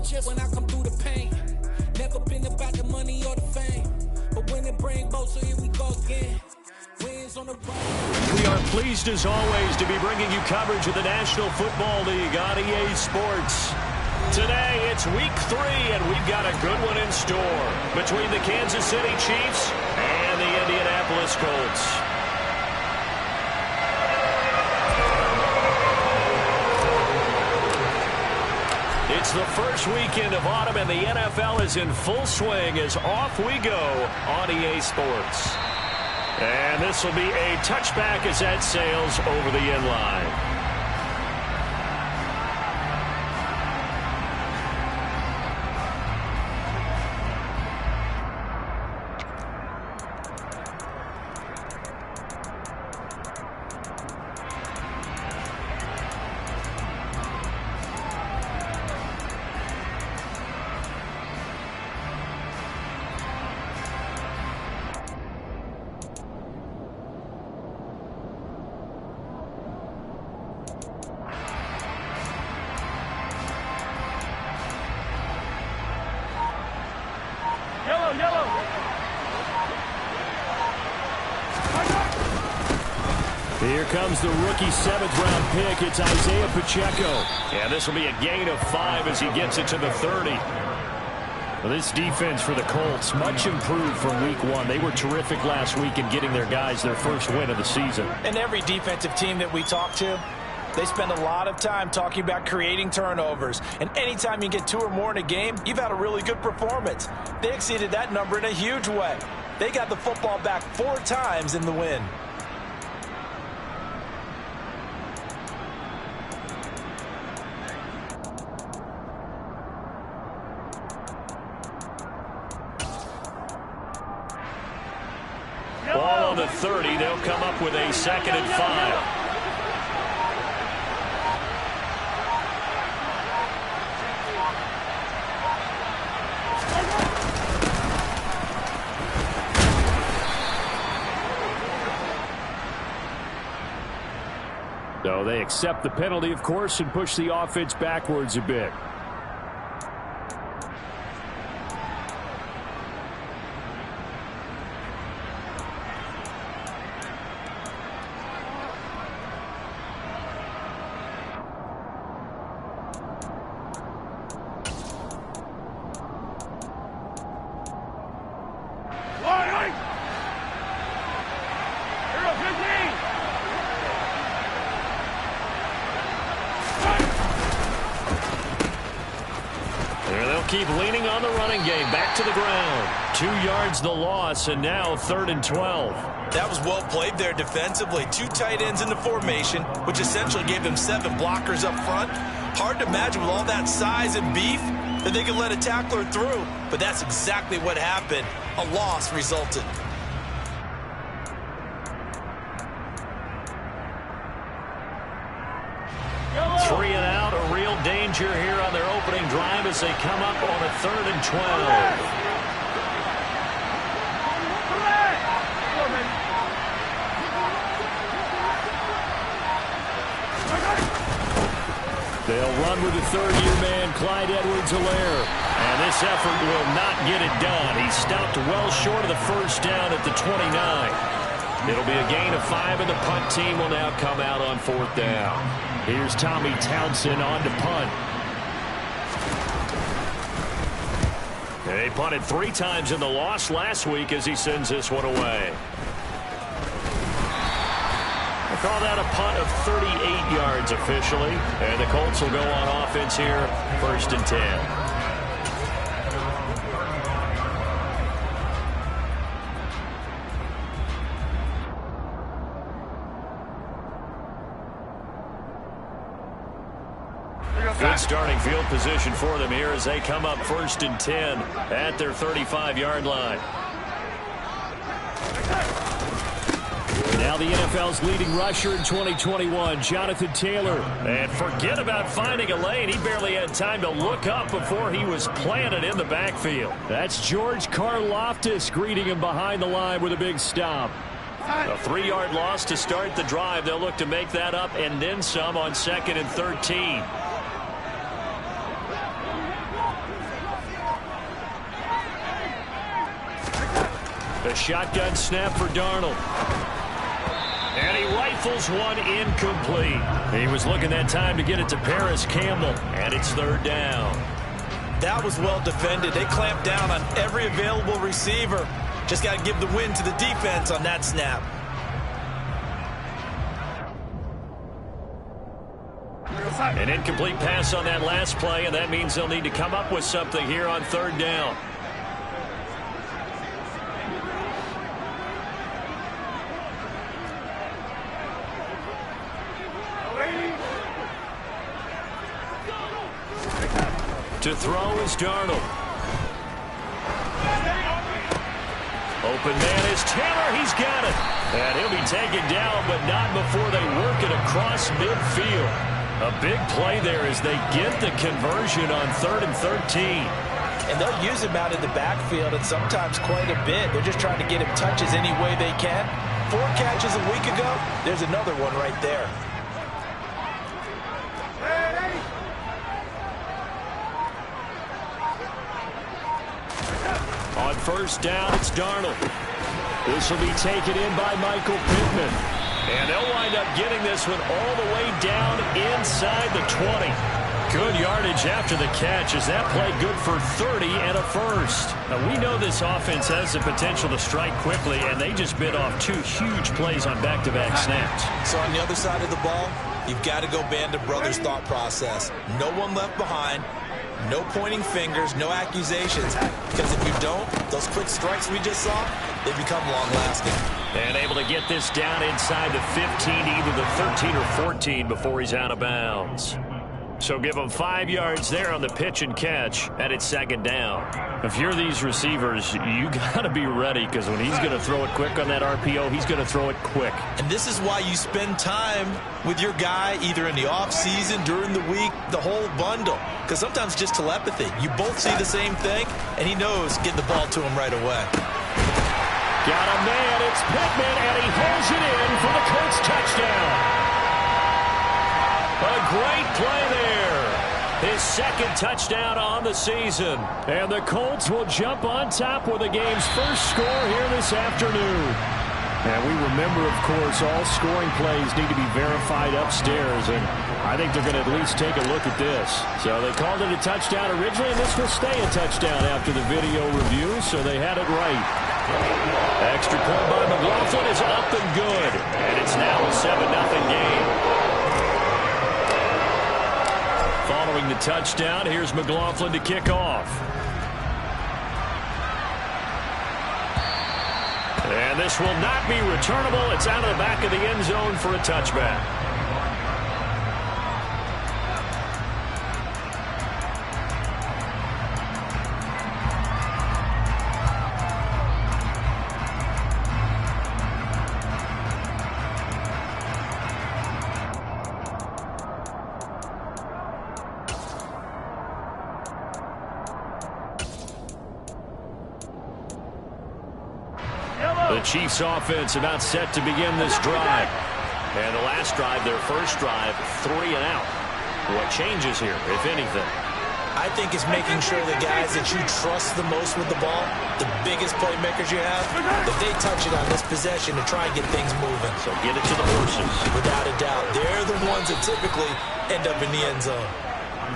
chip when I come through the pain. Never been about the money or the fame. But when it bring both, so here we go again. Wins on the road. We are pleased as always to be bringing you coverage of the National Football League on EA Sports. Today it's week 3 and we've got a good one in store between the Kansas City Chiefs and the Indianapolis Colts. It's the first weekend of autumn and the NFL is in full swing as off we go on EA Sports. And this will be a touchback as that sails over the end line. Here comes the rookie 7th-round pick. It's Isaiah Pacheco. And this will be a gain of 5 as he gets it to the 30. Well, this defense for the Colts, much improved from week 1. They were terrific last week in getting their guys their first win of the season. And every defensive team that we talk to, they spend a lot of time talking about creating turnovers. And anytime you get 2 or more in a game, you've had a really good performance. They exceeded that number in a huge way. They got the football back 4 times in the win. Ball on the 30. They'll come up with a 2nd and 5. So they accept the penalty, of course, and push the offense backwards a bit. Keep leaning on the running game. Back to the ground. 2 yards the loss, and now 3rd and 12. That was well played there defensively. 2 tight ends in the formation, which essentially gave them 7 blockers up front. Hard to imagine with all that size and beef that they could let a tackler through. But that's exactly what happened. A loss resulted. Three and out, a real danger here on their opening drive as they come up on a 3rd and 12. They'll run with the 3rd-year man, Clyde Edwards-Helaire. And this effort will not get it done. He stopped well short of the first down at the 29. It'll be a gain of 5, and the punt team will now come out on 4th down. Here's Tommy Townsend on to punt. They punted 3 times in the loss last week as he sends this one away. I call that a punt of 38 yards officially. And the Colts will go on offense here, 1st and 10. Good starting field position for them here as they come up 1st and 10 at their 35-yard line. Now the NFL's leading rusher in 2021, Jonathan Taylor. And forget about finding a lane. He barely had time to look up before he was planted in the backfield. That's George Karlaftis greeting him behind the line with a big stop. A 3-yard loss to start the drive. They'll look to make that up and then some on 2nd and 13. A shotgun snap for Darnold. And he rifles one incomplete. He was looking that time to get it to Paris Campbell, and it's third down. That was well defended. They clamped down on every available receiver. Just got to give the win to the defense on that snap. An incomplete pass on that last play, and that means they'll need to come up with something here on third down. To throw is Darnold. Open man is Taylor. He's got it. And he'll be taken down, but not before they work it across midfield. A big play there as they get the conversion on 3rd and 13. And they'll use him out in the backfield, and sometimes quite a bit. They're just trying to get him touches any way they can. 4 catches a week ago. There's another one right there. On first down, it's Darnold. This will be taken in by Michael Pittman. And they'll wind up getting this one all the way down inside the 20. Good yardage after the catch. Is that play good for 30 and a first? Now, we know this offense has the potential to strike quickly, and they just bit off 2 huge plays on back-to-back snaps. So on the other side of the ball, you've got to go Band of Brothers thought process. No one left behind. No pointing fingers, no accusations. Because if you don't, those quick strikes we just saw, they become long-lasting. And able to get this down inside the 15, either the 13 or 14 before he's out of bounds. So give him 5 yards there on the pitch and catch, and it's second down. If you're these receivers, you got to be ready, because when he's going to throw it quick on that RPO, he's going to throw it quick. And this is why you spend time with your guy either in the offseason, during the week, the whole bundle. Because sometimes just telepathy. You both see the same thing, and he knows getting the ball to him right away. Got a man, it's Pittman, and he holds it in for the Colts touchdown. A great play there. His second touchdown on the season. And the Colts will jump on top with the game's first score here this afternoon. And we remember, of course, all scoring plays need to be verified upstairs. And I think they're going to at least take a look at this. So they called it a touchdown originally, and this will stay a touchdown after the video review, so they had it right. Extra point by McLaughlin is up and good. And it's now a 7-0 game. Following the touchdown, here's McLaughlin to kick off. And this will not be returnable. It's out of the back of the end zone for a touchback. The Chiefs offense about set to begin this drive. And the last drive, their first drive, 3 and out. What changes here, if anything? I think it's making sure the guys that you trust the most with the ball, the biggest playmakers you have, that they touch it on this possession to try and get things moving. So get it to the horses. Without a doubt. They're the ones that typically end up in the end zone.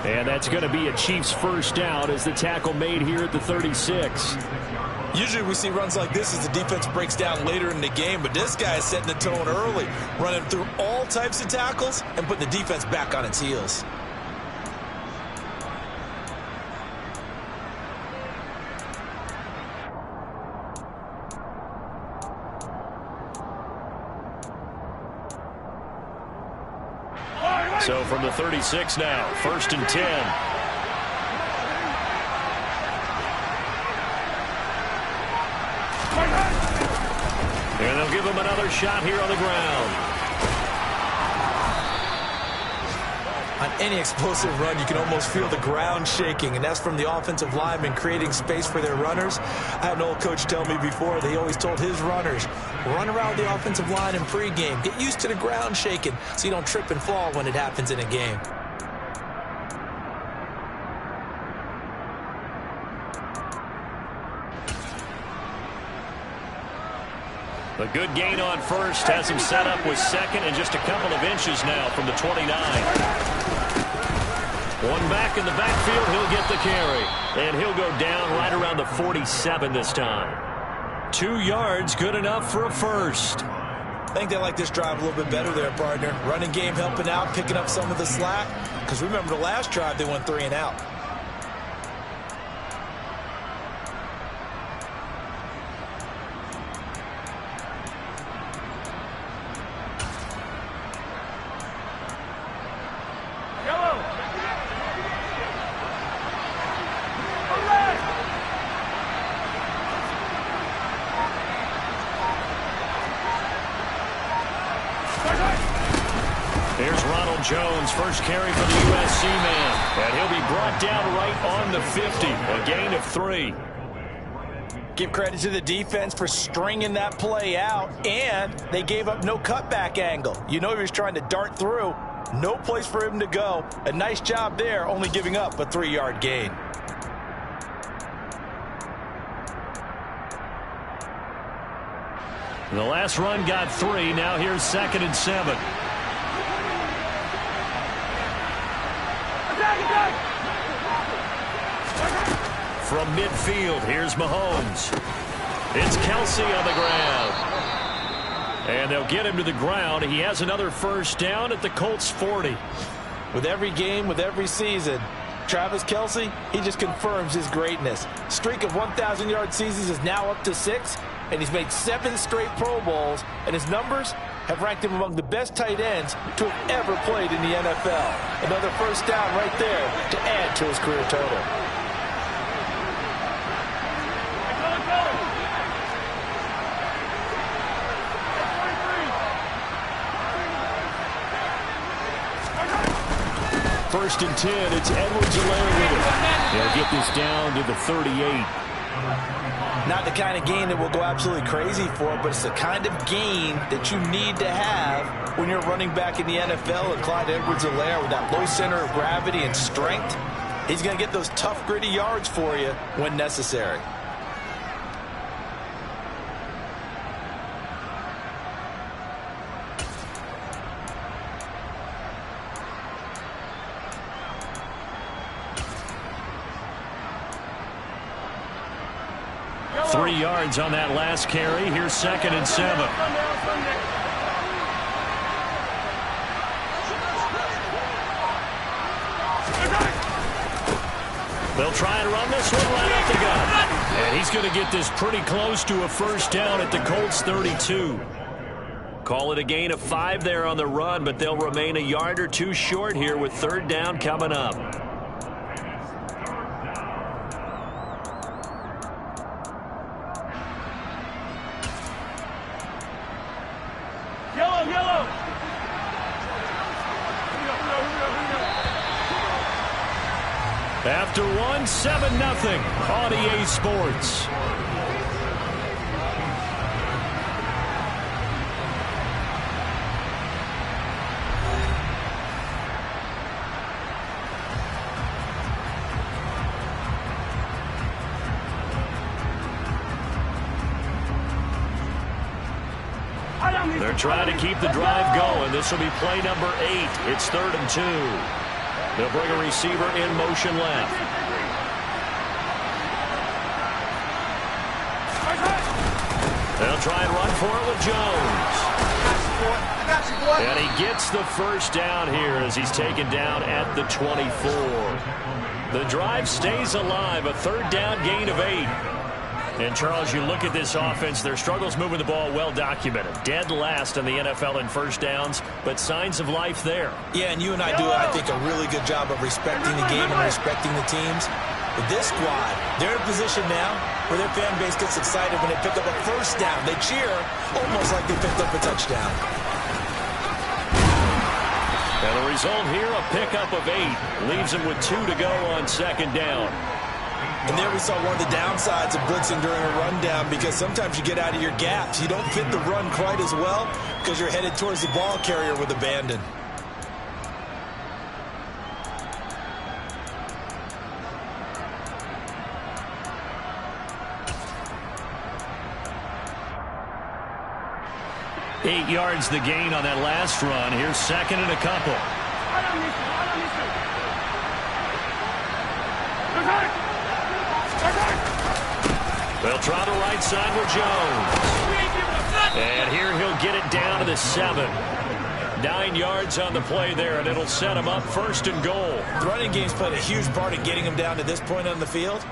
And that's going to be a Chiefs first down as the tackle made here at the 36. Usually we see runs like this as the defense breaks down later in the game, but this guy is setting the tone early, running through all types of tackles and putting the defense back on its heels. So from the 36 now, 1st and 10. And they'll give him another shot here on the ground. On any explosive run, you can almost feel the ground shaking, and that's from the offensive linemen creating space for their runners. I had an old coach tell me before that he always told his runners, run around the offensive line in pregame. Get used to the ground shaking so you don't trip and fall when it happens in a game. A good gain on first has him set up with second and just a couple of inches now from the 29. One back in the backfield, he'll get the carry. And he'll go down right around the 47 this time. 2 yards, good enough for a first. I think they like this drive a little bit better there, partner. Running game helping out, picking up some of the slack. Because remember the last drive, they went 3 and out. Jones, first carry for the USC man. And he'll be brought down right on the 50. A gain of 3. Give credit to the defense for stringing that play out. And they gave up no cutback angle. You know he was trying to dart through. No place for him to go. A nice job there, only giving up a 3-yard gain. The last run got 3. Now here's 2nd and 7. From midfield, here's Mahomes. It's Kelsey on the ground. And they'll get him to the ground. He has another first down at the Colts 40. With every game, with every season, Travis Kelsey, he just confirms his greatness. Streak of 1,000-yard seasons is now up to 6, and he's made 7 straight Pro Bowls, and his numbers have ranked him among the best tight ends to have ever played in the NFL. Another first down right there to add to his career total. First and 10, it's Edwards-Helaire with it. They'll get this down to the 38. Not the kind of gain that we'll go absolutely crazy for, but it's the kind of gain that you need to have when you're running back in the NFL. And Clyde Edwards-Helaire, with that low center of gravity and strength, he's going to get those tough, gritty yards for you when necessary. Three yards on that last carry. Here's 2nd and 7. They'll try and run this one right up the gut. And he's going to get this pretty close to a first down at the Colts 32. Call it a gain of 5 there on the run, but they'll remain a yard or 2 short here with 3rd down coming up. After one, 7-0 on EA Sports. They're trying to keep the drive going. This will be play number 8. It's 3rd and 2. They'll bring a receiver in motion left. They'll try and run for it with Jones. And he gets the first down here as he's taken down at the 24. The drive stays alive, a 3rd down gain of 8. And, Charles, you look at this offense, their struggles moving the ball well documented. Dead last in the NFL in first downs, but signs of life there. Yeah, and you and I do, I think, a really good job of respecting the game and respecting the teams. But this squad, they're in a position now where their fan base gets excited when they pick up a first down. They cheer almost like they picked up a touchdown. And the result here, a pickup of 8. Leaves them with 2 to go on 2nd down. And there we saw one of the downsides of blitzing during a rundown, because sometimes you get out of your gaps. You don't fit the run quite as well because you're headed towards the ball carrier with abandon. 8 yards the gain on that last run. Here's second and a couple. They'll try the right side with Jones. And here he'll get it down to the 7. 9 yards on the play there, and it'll set him up first and goal. The running game's played a huge part in getting him down to this point on the field.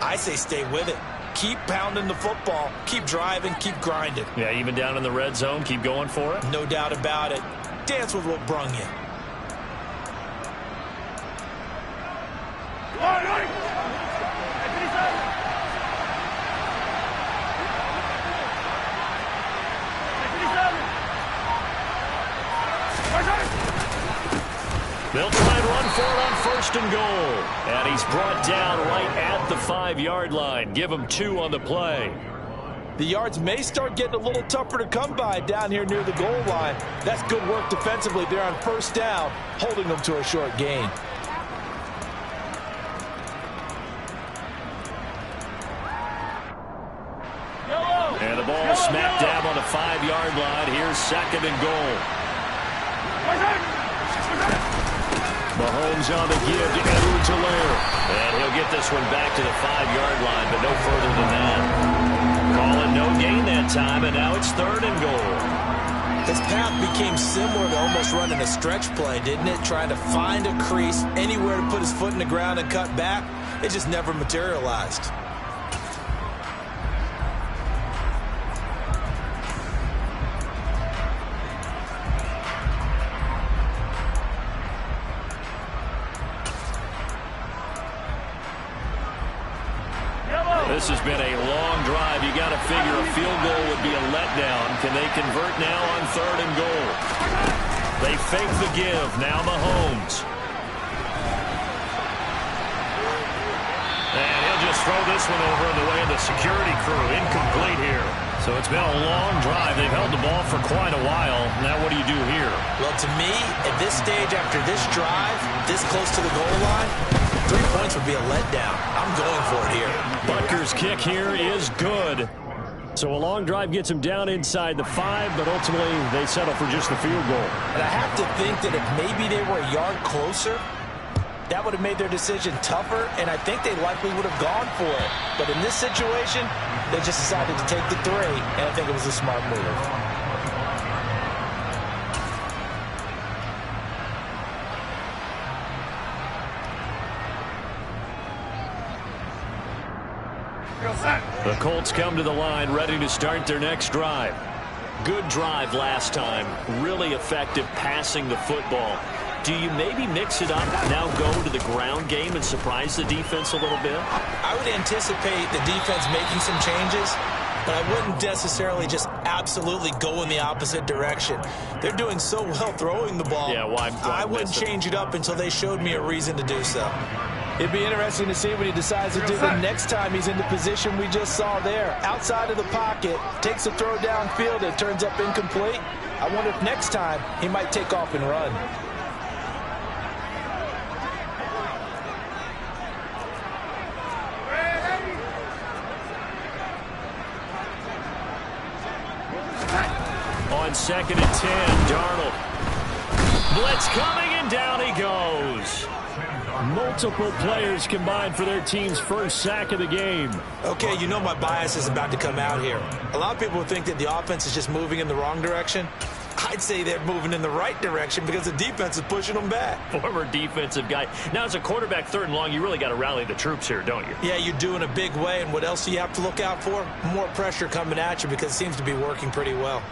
I say stay with it. Keep pounding the football. Keep driving. Keep grinding. Yeah, even down in the red zone, keep going for it. No doubt about it. Dance with what brung you. They'll try and run for it on first and goal. And he's brought down right at the 5-yard line. Give him 2 on the play. The yards may start getting a little tougher to come by down here near the goal line. That's good work defensively there on first down, holding them to a short gain. And the ball smack dab on the 5-yard line. Here's second and goal. Mahomes on the give to Edwards-Helaire. And he'll get this one back to the 5-yard line, but no further than that. Calling no gain that time, and now it's third and goal. His path became similar to almost running a stretch play, didn't it? Trying to find a crease, anywhere to put his foot in the ground and cut back. It just never materialized. This has been a long drive. You got to figure a field goal would be a letdown. Can they convert now on third and goal? They fake the give. Now Mahomes. And he'll just throw this one over in the way of the security crew. Incomplete here. So it's been a long drive. They've held the ball for quite a while. Now what do you do here? Well, to me, at this stage after this drive, this close to the goal line, 3 points would be a letdown. I'm going for it here. Butker's kick here is good. So a long drive gets him down inside the 5, but ultimately they settle for just the field goal. And I have to think that if maybe they were a yard closer, that would have made their decision tougher, and I think they likely would have gone for it. But in this situation, they just decided to take the 3, and I think it was a smart move. The Colts come to the line ready to start their next drive. Good drive last time. Really effective passing the football. Do you maybe mix it up, now go to the ground game and surprise the defense a little bit? I would anticipate the defense making some changes, but I wouldn't necessarily just absolutely go in the opposite direction. They're doing so well throwing the ball. Yeah, why I wouldn't change it up until they showed me a reason to do so. It'd be interesting to see what he decides to do the next time he's in the position we just saw there. Outside of the pocket, takes a throw downfield, it turns up incomplete. I wonder if next time he might take off and run. On second and 10, Darnold. Blitz coming, and down he goes. Multiple players combined for their team's first sack of the game. Okay, you know my bias is about to come out here. A lot of people think that the offense is just moving in the wrong direction. I'd say they're moving in the right direction because the defense is pushing them back. Former defensive guy. Now, as a quarterback, third and long, you really got to rally the troops here, don't you? Yeah, you do in a big way. And what else do you have to look out for? More pressure coming at you because it seems to be working pretty well.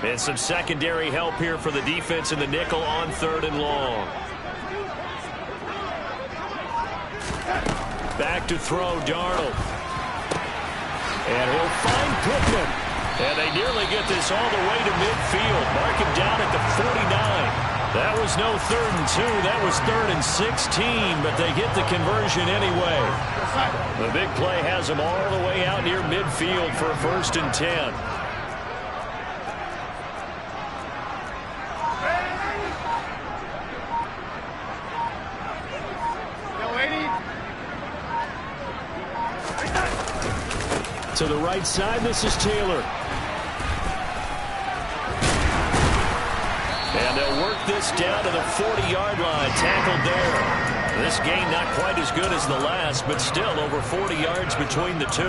And some secondary help here for the defense in the nickel on third and long. Back to throw, Darnold. And he'll find Pittman. And they nearly get this all the way to midfield. Mark him down at the 49. That was no 3rd and 2. That was 3rd and 16, but they get the conversion anyway. The big play has them all the way out near midfield for a 1st and 10. To the right side, this is Taylor. And they'll work this down to the 40-yard line. Tackled there. This gain not quite as good as the last, but still over 40 yards between the two.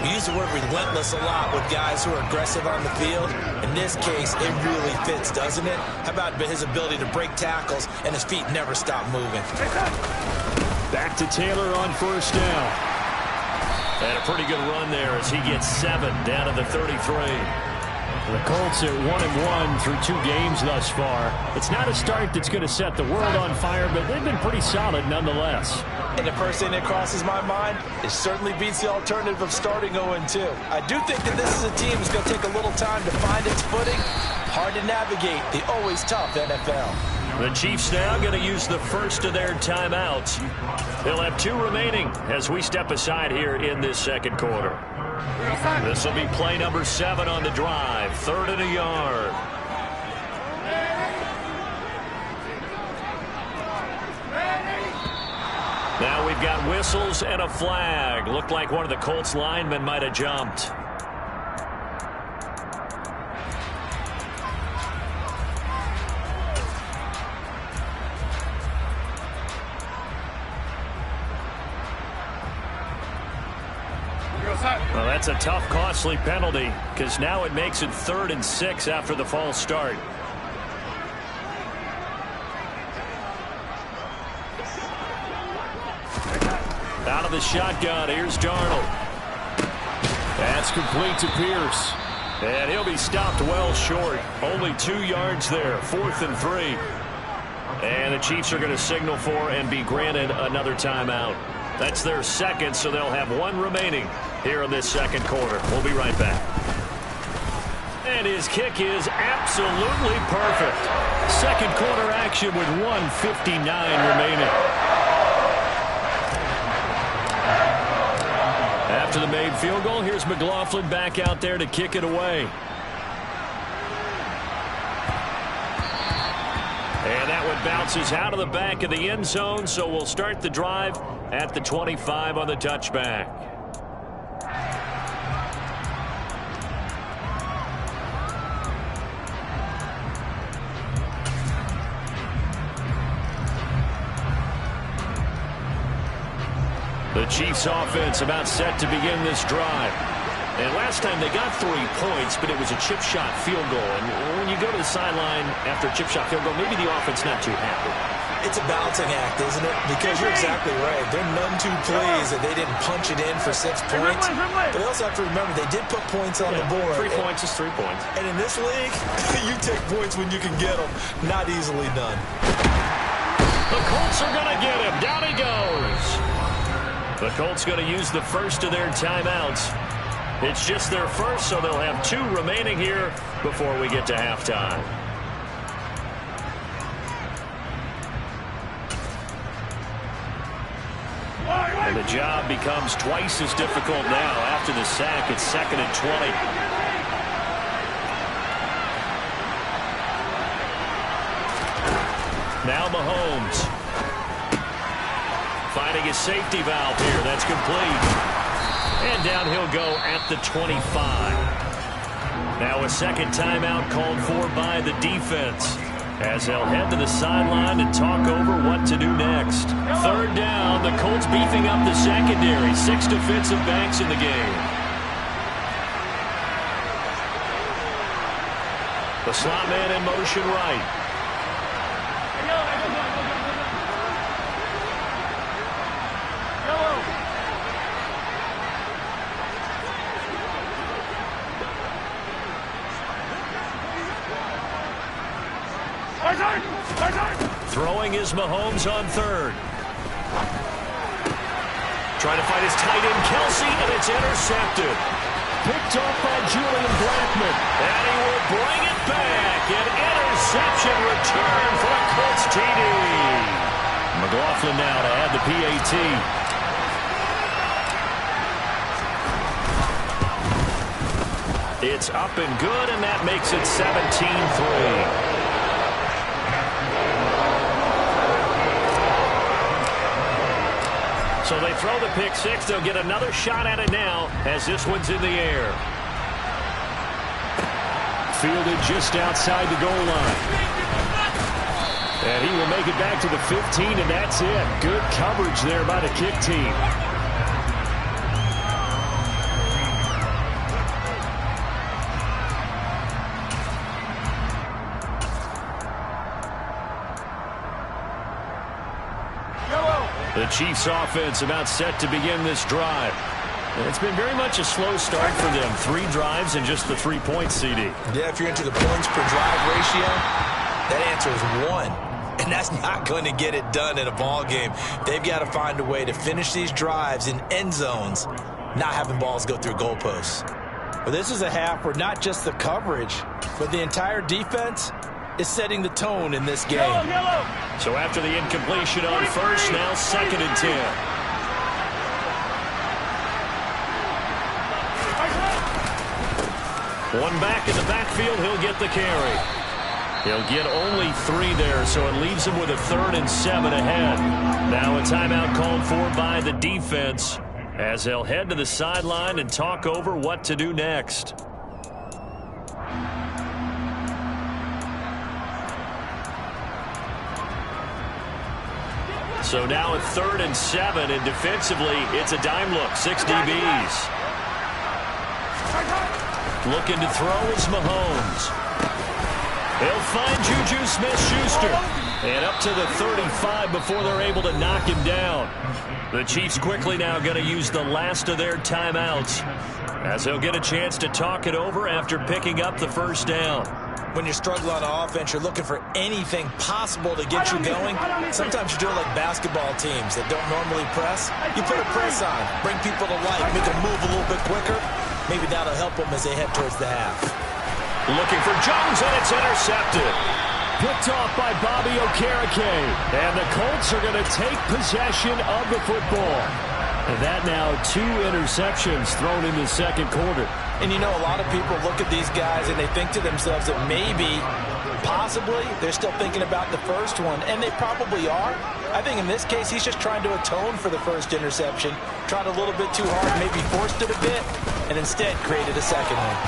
We use the word relentless a lot with guys who are aggressive on the field. In this case, it really fits, doesn't it? How about his ability to break tackles and his feet never stop moving? Back to Taylor on first down. And a pretty good run there as he gets 7 down to the 33. The Colts at 1-1 through 2 games thus far. It's not a start that's going to set the world on fire, but they've been pretty solid nonetheless. And the first thing that crosses my mind, it certainly beats the alternative of starting 0-2. I do think that this is a team that's going to take a little time to find its footing. Hard to navigate the always tough NFL. The Chiefs now going to use the first of their timeouts. They'll have 2 remaining as we step aside here in this second quarter. This will be play number 7 on the drive. 3rd and a yard. Now we've got whistles and a flag. Looked like one of the Colts linemen might have jumped. Well, that's a tough, costly penalty because now it makes it 3rd and 6 after the false start. Out of the shotgun, here's Darnold. That's complete to Pierce. And he'll be stopped well short. Only 2 yards there, 4th and 3. And the Chiefs are going to signal for and be granted another timeout. That's their second, so they'll have 1 remaining here in this second quarter. We'll be right back. And his kick is absolutely perfect. Second quarter action with 1:59 remaining. After the made field goal, here's McLaughlin back out there to kick it away. And that one bounces out of the back of the end zone, so we'll start the drive at the 25 on the touchback. The Chiefs offense about set to begin this drive. And last time they got 3 points, but it was a chip shot field goal. And when you go to the sideline after a chip shot field goal, maybe the offense not too happy. It's a balancing act, isn't it? Because you're exactly right. There are none too plays that they didn't punch it in for 6 points. But they also have to remember they did put points on the board. 3 points is 3 points. And in this league, you take points when you can get them. Not easily done. The Colts are going to get him. Down he goes. The Colts going to use the first of their timeouts. It's just their first, so they'll have 2 remaining here before we get to halftime. And the job becomes twice as difficult now after the sack. It's 2nd and 20. Now Mahomes. Finding his safety valve here. That's complete. And down he'll go at the 25. Now a second timeout called for by the defense, as they'll head to the sideline and talk over what to do next. 3rd down, the Colts beefing up the secondary. 6 defensive backs in the game. The slot man in motion right. Throwing is Mahomes on 3rd. Trying to find his tight end, Kelsey, and it's intercepted. Picked off by Julian Blackmon. And he will bring it back. An interception return for a Colts TD. McLaughlin now to add the PAT. It's up and good, and that makes it 17-3. So they throw the pick six. They'll get another shot at it now as this one's in the air. Fielded just outside the goal line. And he will make it back to the 15, and that's it. Good coverage there by the kick team. The Chiefs offense about set to begin this drive. And it's been very much a slow start for them. 3 drives and just the 3 points, CD. Yeah, if you're into the points per drive ratio, that answer is 1. And that's not going to get it done in a ball game. They've got to find a way to finish these drives in end zones, not having balls go through goalposts. But this is a half where not just the coverage, but the entire defense is setting the tone in this game. So after the incompletion on first, now 2nd and 10. One back in the backfield, he'll get the carry. He'll get only 3 there, so it leaves him with a 3rd and 7 ahead. Now a timeout called for by the defense as they'll head to the sideline and talk over what to do next. So now a 3rd and 7, and defensively, it's a dime look. 6 DBs. Looking to throw is Mahomes. He'll find Juju Smith-Schuster. And up to the 35 before they're able to knock him down. The Chiefs quickly now going to use the last of their timeouts as they'll get a chance to talk it over after picking up the first down. When you're struggling on offense, you're looking for anything possible to get you going. Sometimes you do it like basketball teams that don't normally press. You put a press on, bring people to life, make them move a little bit quicker. Maybe that'll help them as they head towards the half. Looking for Jones, and it's intercepted. Picked off by Bobby Okereke. And the Colts are going to take possession of the football. And that now 2 interceptions thrown in the second quarter. And you know, a lot of people look at these guys and they think to themselves that maybe, possibly, they're still thinking about the first one. And they probably are. I think in this case, he's just trying to atone for the first interception. Tried a little bit too hard, maybe forced it a bit, and instead created a second one.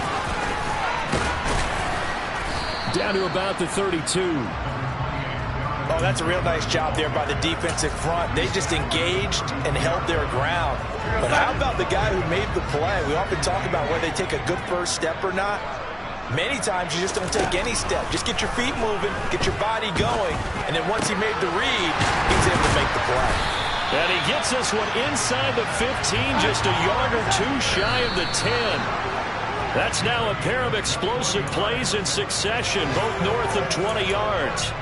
Down to about the 32. Oh, that's a real nice job there by the defensive front. They just engaged and held their ground. But how about the guy who made the play? We often talk about whether they take a good first step or not. Many times you just don't take any step. Just get your feet moving, get your body going, and then once he made the read, he was able to make the play. And he gets this one inside the 15, just a yard or 2 shy of the 10. That's now a pair of explosive plays in succession, both north of 20 yards.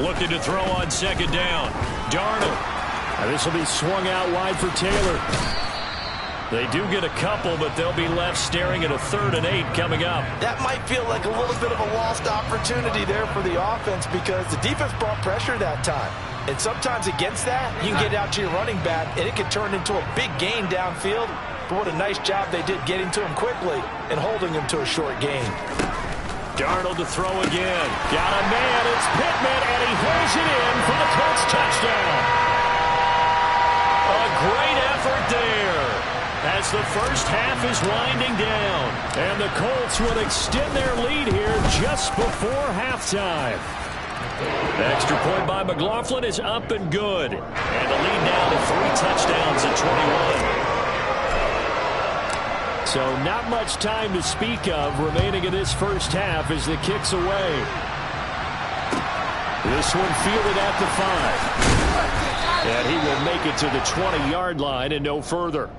Looking to throw on 2nd down. Darnold. This will be swung out wide for Taylor. They do get a couple, but they'll be left staring at a 3rd and 8 coming up. That might feel like a little bit of a lost opportunity there for the offense because the defense brought pressure that time. And sometimes against that, you can get out to your running back, and it can turn into a big gain downfield. But what a nice job they did getting to him quickly and holding him to a short gain. Darnold to throw again. Got a man. It's Pittman, and he hauls it in for the Colts touchdown. A great effort there as the first half is winding down. And the Colts will extend their lead here just before halftime. The extra point by McLaughlin is up and good. And the lead now to 3 touchdowns at 21. So not much time to speak of remaining in this first half as the kick's away. This one fielded at the 5. And he will make it to the 20-yard line and no further.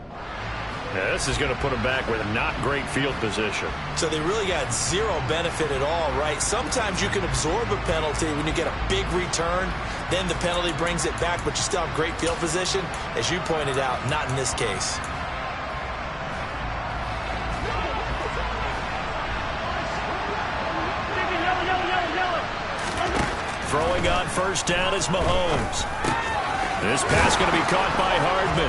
Yeah, this is going to put him back with a not great field position. So they really got zero benefit at all, right? Sometimes you can absorb a penalty when you get a big return. Then the penalty brings it back, but you still have great field position. As you pointed out, not in this case. Throwing on first down is Mahomes. This pass going to be caught by Hardman.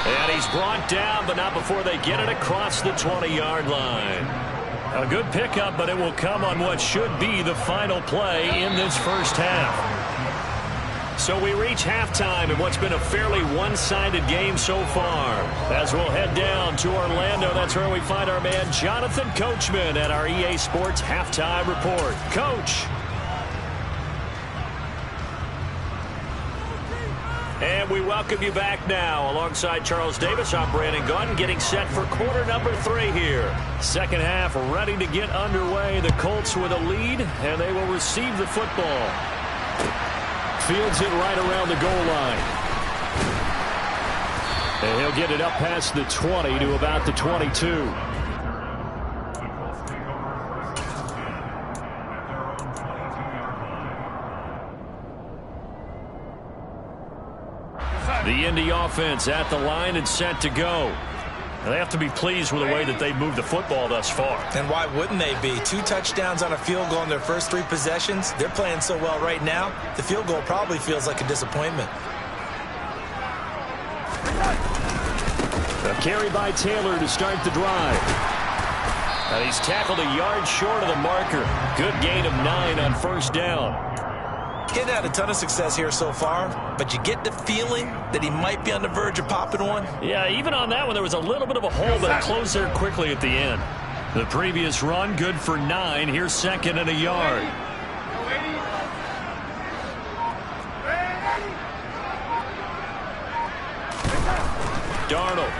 And he's brought down, but not before they get it across the 20-yard line. A good pickup, but it will come on what should be the final play in this first half. So we reach halftime in what's been a fairly one-sided game so far. As we'll head down to Orlando, that's where we find our man Jonathan Coachman at our EA Sports Halftime Report. Coach. And we welcome you back now. Alongside Charles Davis, I'm Brandon Gunn, getting set for quarter number 3 here. Second half ready to get underway. The Colts with a lead, and they will receive the football. Fields it right around the goal line. And he'll get it up past the 20 to about the 22. The Indy offense at the line and set to go. And they have to be pleased with the way that they've moved the football thus far. And why wouldn't they be? 2 touchdowns on a field goal in their first 3 possessions. They're playing so well right now, the field goal probably feels like a disappointment. A carry by Taylor to start the drive. And he's tackled a yard short of the marker. Good gain of 9 on first down. He hasn't had a ton of success here so far, but you get the feeling that he might be on the verge of popping one. Yeah, even on that one, there was a little bit of a hole, but it closed there quickly at the end. The previous run, good for 9. Here's second and a yard. Darnold.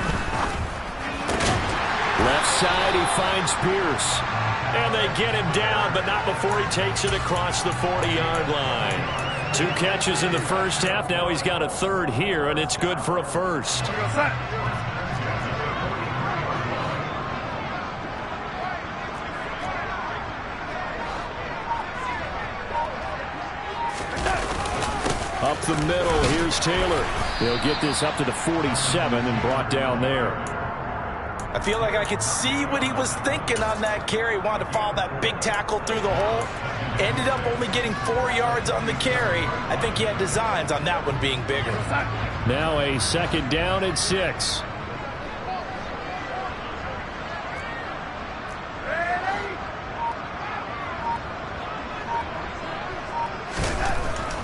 Left side, he finds Pierce. And they get him down, but not before he takes it across the 40-yard line. 2 catches in the first half. Now he's got a third here, and it's good for a first. Up the middle, here's Taylor. He'll get this up to the 47 and brought down there. I feel like I could see what he was thinking on that carry. Wanted to follow that big tackle through the hole. Ended up only getting 4 yards on the carry. I think he had designs on that one being bigger. Now a second down and 6.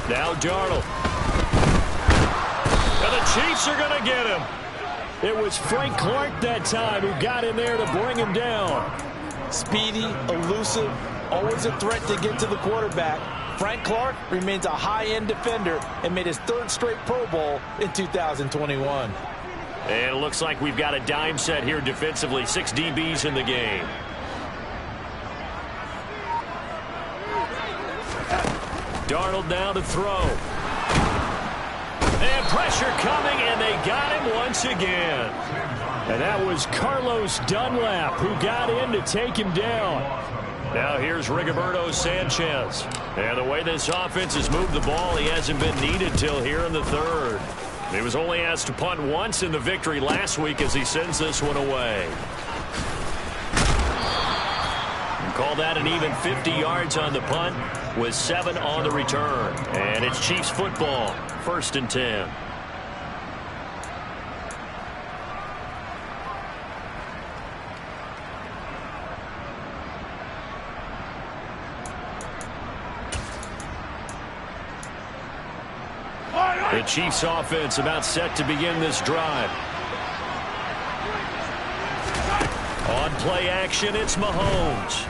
Now Darnold. And the Chiefs are going to get him. It was Frank Clark that time who got in there to bring him down. Speedy, elusive, always a threat to get to the quarterback. Frank Clark remains a high-end defender and made his 3rd straight Pro Bowl in 2021. And it looks like we've got a dime set here defensively. 6 DBs in the game. Darnold now to throw. And pressure coming, and they got him once again. And that was Carlos Dunlap who got in to take him down. Now here's Rigoberto Sanchez. And the way this offense has moved the ball, he hasn't been needed till here in the 3rd. He was only asked to punt once in the victory last week as he sends this one away. And call that an even 50 yards on the punt with 7 on the return. And it's Chiefs football. 1st and 10. The Chiefs offense about set to begin this drive. On play action, it's Mahomes.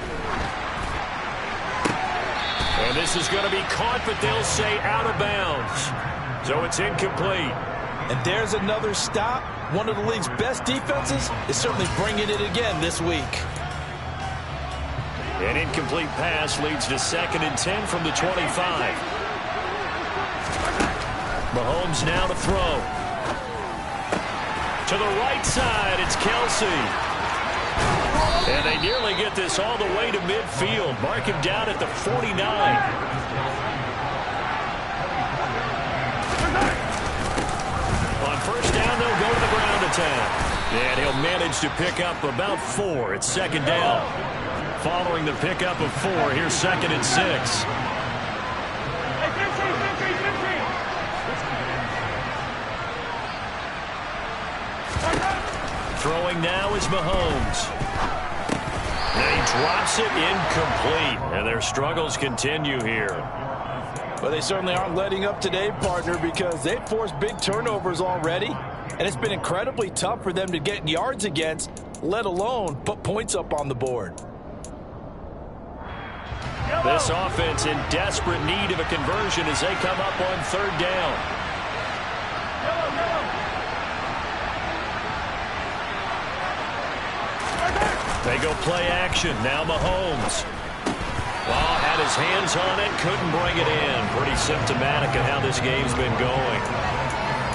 And this is going to be caught, but they'll say out of bounds. So it's incomplete. And there's another stop. One of the league's best defenses is certainly bringing it again this week. An incomplete pass leads to 2nd and 10 from the 25. Mahomes now to throw. To the right side, it's Kelsey. And they nearly get this all the way to midfield. Mark him down at the 49. On first down, they'll go to the ground attack. And he'll manage to pick up about 4. It's 2nd down. Following the pickup of 4, here's 2nd and 6. Throwing now is Mahomes. And he drops it incomplete. And their struggles continue here. Well, they certainly aren't letting up today, partner, because they've forced big turnovers already. And it's been incredibly tough for them to get yards against, let alone put points up on the board. This offense in desperate need of a conversion as they come up on third down. They go play action. Now Mahomes. Well, had his hands on it, couldn't bring it in. Pretty symptomatic of how this game's been going.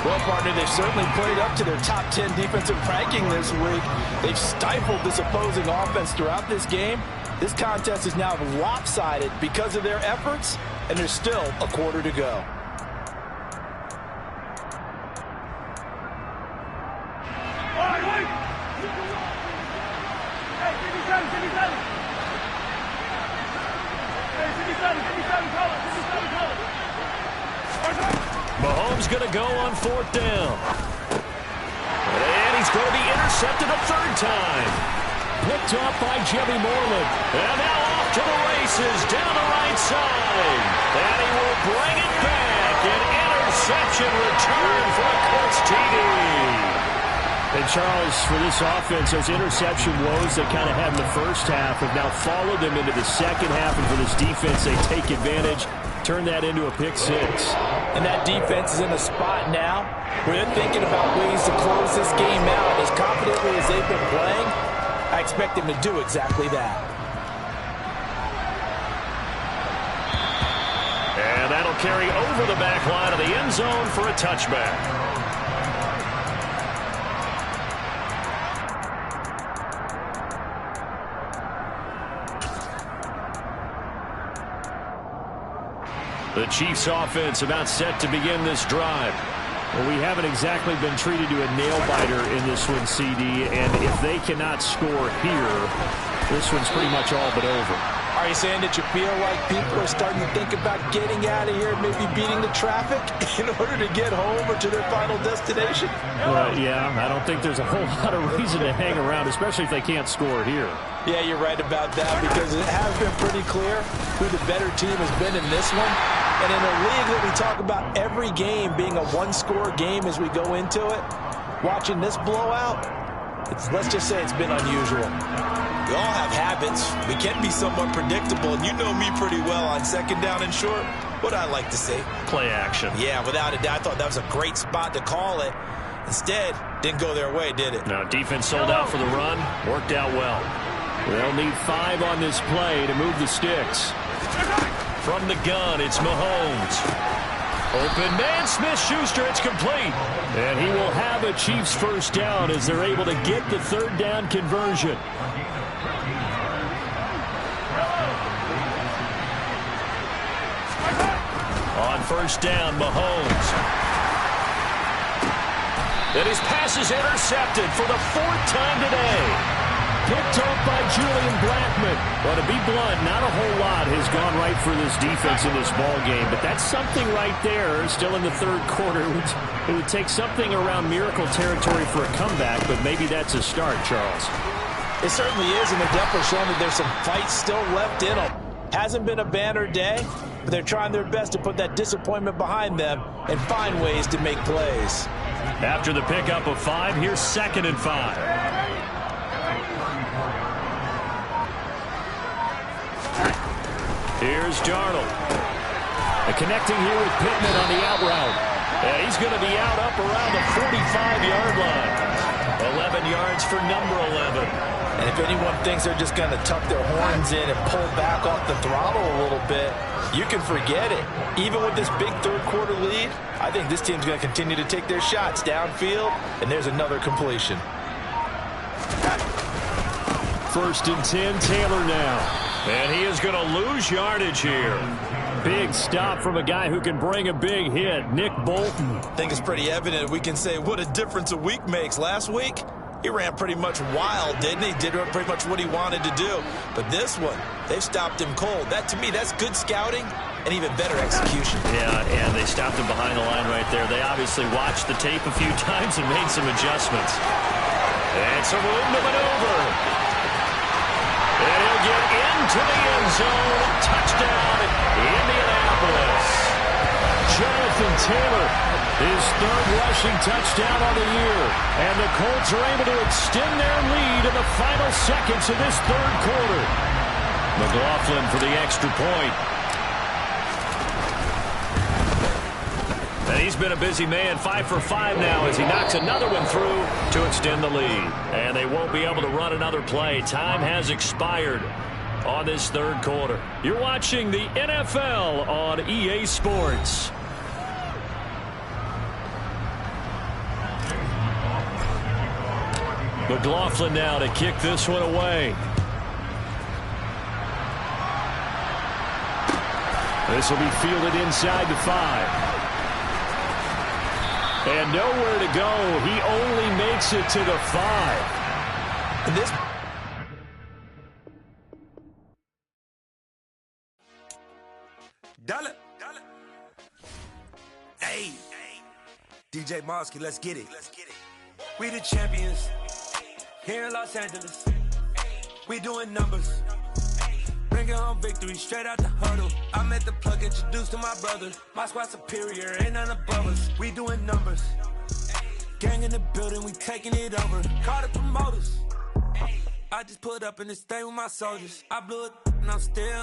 Well, partner, they've certainly played up to their top 10 defensive ranking this week. They've stifled this opposing offense throughout this game. This contest is now lopsided because of their efforts, and there's still a quarter to go. Mahomes going to go on fourth down. And he's going to be intercepted a third time. Picked off by Jimmy Moreland. And now off to the races down the right side. And he will bring it back. An interception return for a Colts TD. And Charles, for this offense, those interception woes they kind of had in the first half have now followed them into the second half. And for this defense, they take advantage, turn that into a pick six. And that defense is in a spot now where they're thinking about ways to close this game out. As confidently as they've been playing, I expect them to do exactly that. And that'll carry over the back line of the end zone for a touchback. The Chiefs offense about set to begin this drive. Well, we haven't exactly been treated to a nail-biter in this one, CD, and if they cannot score here, this one's pretty much all but over. Are you saying that you feel like people are starting to think about getting out of here, maybe beating the traffic in order to get home or to their final destination? Yeah, I don't think there's a whole lot of reason to hang around, especially if they can't score here. Yeah, you're right about that, because it has been pretty clear who the better team has been in this one. And in a league that we talk about every game being a one-score game as we go into it, watching this blowout, let's just say it's been unusual. We all have habits. We can be somewhat predictable, and you know me pretty well on second down and short. What I like to say? Play action. Yeah, without a doubt, I thought that was a great spot to call it. Instead, didn't go their way, did it? No, defense sold out for the run. Worked out well. They'll need 5 on this play to move the sticks. From the gun, it's Mahomes. Open man, Smith-Schuster, it's complete. And he will have a Chiefs first down as they're able to get the third down conversion. On first down, Mahomes. And his pass is intercepted for the 4th time today. Picked off by Julian Blackmon. Well, to be blunt, not a whole lot has gone right for this defense in this ball game, but that's something right there. Still in the third quarter. It would take something around miracle territory for a comeback, but maybe that's a start, Charles. It certainly is, and they're definitely showing that there's some fight still left in them. Hasn't been a banner day, but they're trying their best to put that disappointment behind them and find ways to make plays. After the pickup of 5, here's 2nd and 5. Here's Darnold. Connecting here with Pittman on the out route. And he's going to be out up around the 45-yard line. 11 yards for number 11. And if anyone thinks they're just going to tuck their horns in and pull back off the throttle a little bit, you can forget it. Even with this big third quarter lead, I think this team's going to continue to take their shots downfield, and there's another completion. 1st and 10, Taylor now. And he is going to lose yardage here. Big stop from a guy who can bring a big hit, Nick Bolton. I think it's pretty evident we can say what a difference a week makes. Last week, he ran pretty much wild, didn't he? Did pretty much what he wanted to do. But this one, they've stopped him cold. That, to me, that's good scouting and even better execution. Yeah, and they stopped him behind the line right there. They obviously watched the tape a few times and made some adjustments. And some room to maneuver. And he'll get into the end zone. Touchdown, Indianapolis. Jonathan Taylor, his third rushing touchdown on the year. And the Colts are able to extend their lead in the final seconds of this third quarter. McLaughlin for the extra point. And he's been a busy man, 5 for 5 now as he knocks another one through to extend the lead. And they won't be able to run another play. Time has expired on this third quarter. You're watching the NFL on EA Sports. McLaughlin now to kick this one away. This will be fielded inside the 5. And nowhere to go. He only makes it to the 5. And this... Dollar. Hey. DJ Mosky, let's get it. We the champions. Here in Los Angeles. We doing numbers. Bringing home victory straight out the huddle. I'm at the plug, introduced to my brother. My squad superior, ain't none above us. We doing numbers. Gang in the building, we taking it over. Call the promoters. I just put up in this thing with my soldiers. I blew it and I'm still.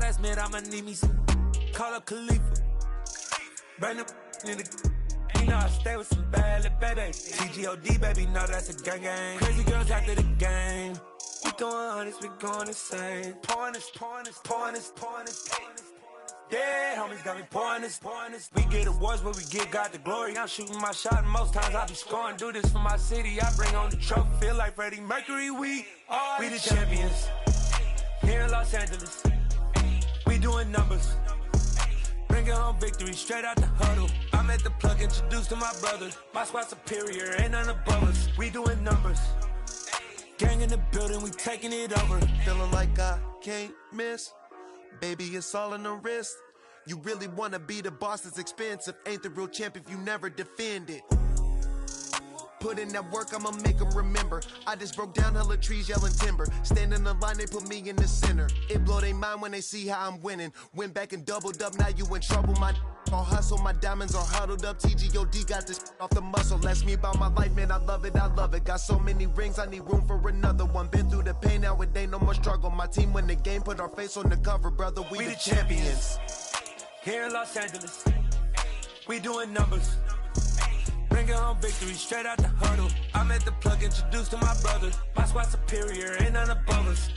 Last minute I'ma need me some. Call up Khalifa. Bring them in the. You know I stay with some bad little babies. TGOD baby, know that's a gang gang. Crazy girls after the game. We going honest, we going insane. Pouring this. Dead homies got me pouring this. We get awards, but we give God the glory. I'm shooting my shot, and most times I be scoring. Do this for my city, I bring on the trophy. Feel like Freddie Mercury, we the champions. Here in Los Angeles, we doing numbers. Bringing home victory straight out the huddle. I'm at the plug, introduced to my brother. My squad superior, ain't none above us. We doing numbers. Gang in the building, we taking it over. Feeling like I can't miss. Baby, it's all in the wrist. You really wanna be the boss, it's expensive. Ain't the real champ if you never defend it. Put in that work, I'ma make them remember. I just broke down hella trees, yelling timber. Stand in the line, they put me in the center. It blow their mind when they see how I'm winning. Went back and doubled up, now you in trouble. My all hustle, my diamonds are huddled up. TGOD got this off the muscle. Ask me about my life, man, I love it. Got so many rings, I need room for another one. Been through the pain, now it ain't no more struggle. My team win the game, put our face on the cover, brother. We the champions. Here in Los Angeles, we doing numbers. Bringing home victory straight out the huddle. I'm at the plug, introduced to my brother. My squad superior, ain't none above us.